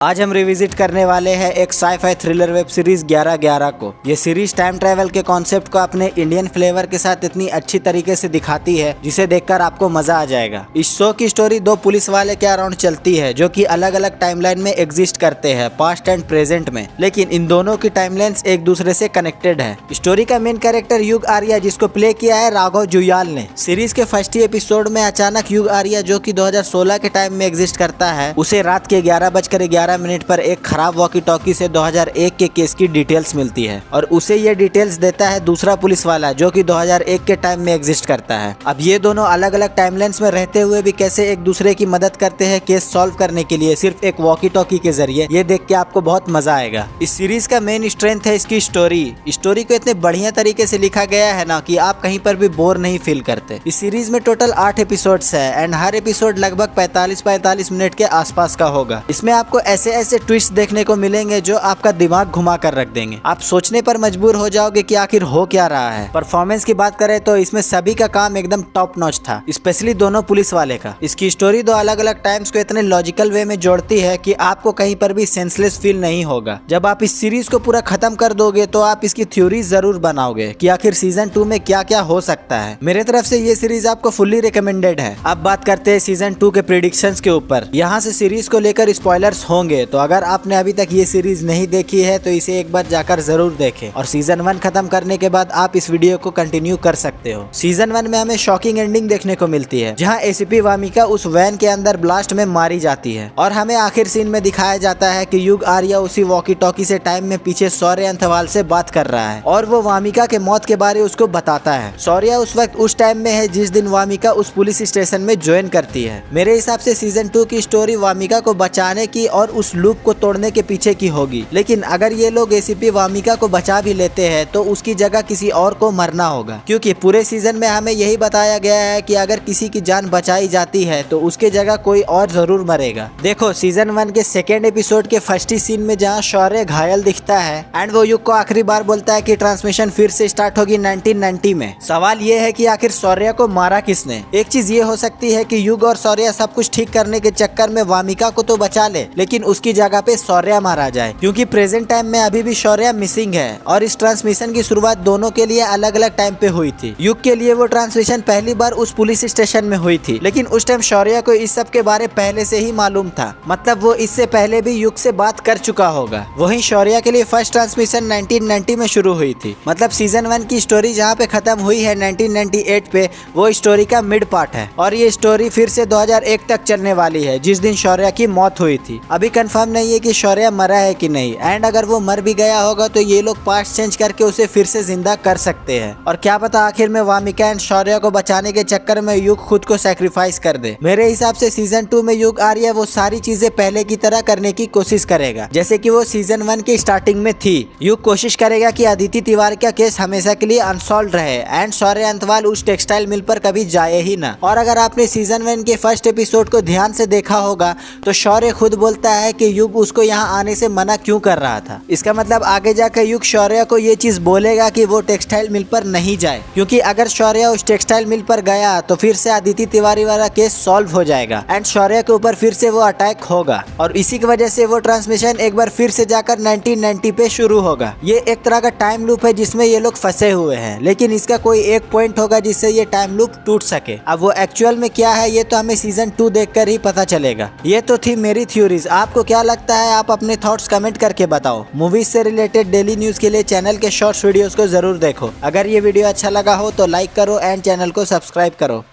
आज हम रिविजिट करने वाले हैं एक साई-फाई थ्रिलर वेब सीरीज 11/11 को। ये सीरीज टाइम ट्रैवल के कॉन्सेप्ट को अपने इंडियन फ्लेवर के साथ इतनी अच्छी तरीके से दिखाती है जिसे देखकर आपको मजा आ जाएगा। इस शो की स्टोरी दो पुलिस वाले के अराउंड चलती है जो कि अलग अलग टाइमलाइन में एग्जिस्ट करते हैं, पास्ट एंड प्रेजेंट में, लेकिन इन दोनों की टाइमलाइंस एक दूसरे से कनेक्टेड है। स्टोरी का मेन कैरेक्टर युग आर्या, जिसको प्ले किया है राघव जुयाल ने। सीरीज के फर्स्ट ही एपिसोड में अचानक युग आर्या, जो कि 2016 के टाइम में एग्जिस्ट करता है, उसे रात के 11:11 पर एक खराब वॉकी टॉकी से 2001 के केस की डिटेल्स मिलती है और उसे ये डिटेल्स देता है दूसरा पुलिस वाला जो कि 2001 के टाइम में एग्जिस्ट करता है। अब ये दोनों अलग अलग टाइमलाइंस में रहते हुए भी कैसे एक दूसरे की मदद करते हैं केस सॉल्व करने के लिए सिर्फ एक वॉकी टॉकी के जरिए, ये देख के आपको बहुत मजा आएगा। इस सीरीज का मेन स्ट्रेंथ है इसकी स्टोरी को इतने बढ़िया तरीके से लिखा गया है ना कि आप कहीं पर भी बोर नहीं फील करते। इस सीरीज में टोटल 8 एपिसोड्स है एंड हर एपिसोड लगभग 45 मिनट के आसपास का होगा। इसमें आपको ऐसे ट्विस्ट देखने को मिलेंगे जो आपका दिमाग घुमा कर रख देंगे। आप सोचने पर मजबूर हो जाओगे कि आखिर हो क्या रहा है। परफॉर्मेंस की बात करें तो इसमें सभी का काम एकदम टॉप नॉच था, स्पेशली दोनों पुलिस वाले का। इसकी स्टोरी दो अलग अलग टाइम्स को इतने लॉजिकल वे में जोड़ती है कि आपको कहीं पर भी सेंसलेस फील नहीं होगा। जब आप इस सीरीज को पूरा खत्म कर दोगे तो आप इसकी थ्योरी जरूर बनाओगे कि आखिर सीजन 2 में क्या क्या हो सकता है। मेरे तरफ से ये सीरीज आपको फुल्ली रिकमेंडेड है। अब बात करते हैं सीजन 2 के प्रेडिक्शंस के ऊपर। यहाँ से सीरीज को लेकर स्पॉयलर्स होंगे, तो अगर आपने अभी तक ये सीरीज नहीं देखी है तो इसे एक बार जाकर जरूर देखें और सीजन 1 खत्म करने के बाद आप इस वीडियो को कंटिन्यू कर सकते हो। सीजन 1 में हमें शॉकिंग एंडिंग देखने को मिलती है जहां एसीपी वामिका उस वैन के अंदर ब्लास्ट में मारी जाती है और हमें आखिर सीन में दिखाया जाता है कि युग आर्या उसी वॉकी टॉकी से टाइम में पीछे शौर्य अंथवाल से बात कर रहा है और वो वामिका के मौत के बारे उसको बताता है। शौर्य उस वक्त उस टाइम में है जिस दिन वामिका उस पुलिस स्टेशन में ज्वाइन करती है। मेरे हिसाब से सीजन 2 की स्टोरी वामिका को बचाने की और उस लूप को तोड़ने के पीछे की होगी, लेकिन अगर ये लोग एसीपी वामिका को बचा भी लेते हैं तो उसकी जगह किसी और को मरना होगा, क्योंकि पूरे सीजन में हमें यही बताया गया है कि अगर किसी की जान बचाई जाती है तो उसके जगह कोई और जरूर मरेगा। देखो सीजन 1 के सेकेंड एपिसोड के फर्स्ट ही सीन में जहाँ शौर्य घायल दिखता है एंड वो युग को आखिरी बार बोलता है कि ट्रांसमिशन फिर से स्टार्ट होगी 1990 में। सवाल ये है कि आखिर शौर्य को मारा किसने। एक चीज ये हो सकती है कि युग और शौर्य सब कुछ ठीक करने के चक्कर में वामिका को तो बचा ले, लेकिन उसकी जगह पे शौर्य मारा जाए, क्योंकि प्रेजेंट टाइम में अभी भी शौर्य मिसिंग है और इस ट्रांसमिशन की शुरुआत दोनों के लिए अलग अलग टाइम पे हुई थी। युग के लिए वो ट्रांसमिशन पहली बार उस पुलिस स्टेशन में हुई थी, लेकिन उस टाइम शौर्य को इस सब के बारे पहले से ही मालूम था, मतलब वो इससे पहले भी युग से बात कर चुका होगा। वहीं शौर्य के लिए फर्स्ट ट्रांसमिशन 1990 में शुरू हुई थी, मतलब सीजन 1 की स्टोरी जहाँ पे खत्म हुई है 1998 पे, वो स्टोरी का मिड पार्ट है और ये स्टोरी फिर से 2001 तक चलने वाली है जिस दिन शौर्य की मौत हुई थी। अभी कंफर्म नहीं है कि शौर्य मरा है कि नहीं, एंड अगर वो मर भी गया होगा तो ये लोग पास्ट चेंज करके उसे फिर से जिंदा कर सकते हैं और क्या पता आखिर में वामिका एंड शौर्य को बचाने के चक्कर में युग खुद को सैक्रिफाइस कर दे। मेरे हिसाब से सीजन 2 में युग आर्या वो सारी चीजें पहले की तरह करने की कोशिश करेगा जैसे कि वो सीजन 1 के स्टार्टिंग में थी। युग कोशिश करेगा कि अदिति तिवारी का केस हमेशा के लिए अनसॉल्व रहे एंड शौर्य अंतवाल उस टेक्सटाइल मिल पर कभी जाए ही ना। और अगर आपने सीजन 1 के फर्स्ट एपिसोड को ध्यान से देखा होगा तो शौर्य खुद बोलता है कि युग उसको यहाँ आने से मना क्यों कर रहा था। इसका मतलब आगे जाकर युग शौर्य को ये चीज बोलेगा कि वो टेक्सटाइल मिल पर नहीं जाए, क्योंकि अगर शौर्य उस टेक्सटाइल मिल पर गया तो फिर से अदिति तिवारी वाला केस सॉल्व हो जाएगा एंड शौर्य के ऊपर फिर से वो अटैक होगा और इसी की वजह से वो ट्रांसमिशन एक बार फिर से जाकर 1990 पे शुरू होगा। ये एक तरह का टाइम लूप है जिसमें ये लोग फंसे हुए हैं, लेकिन इसका कोई एक पॉइंट होगा जिससे ये टाइम लूप टूट सके। अब वो एक्चुअल में क्या है ये तो हमें सीजन 2 देखकर ही पता चलेगा। ये तो थी मेरी थ्योरीज। आपको क्या लगता है? आप अपने थॉट्स कमेंट करके बताओ। मूवीज से रिलेटेड डेली न्यूज के लिए चैनल के शॉर्ट्स वीडियोस को जरूर देखो। अगर ये वीडियो अच्छा लगा हो तो लाइक करो एंड चैनल को सब्सक्राइब करो।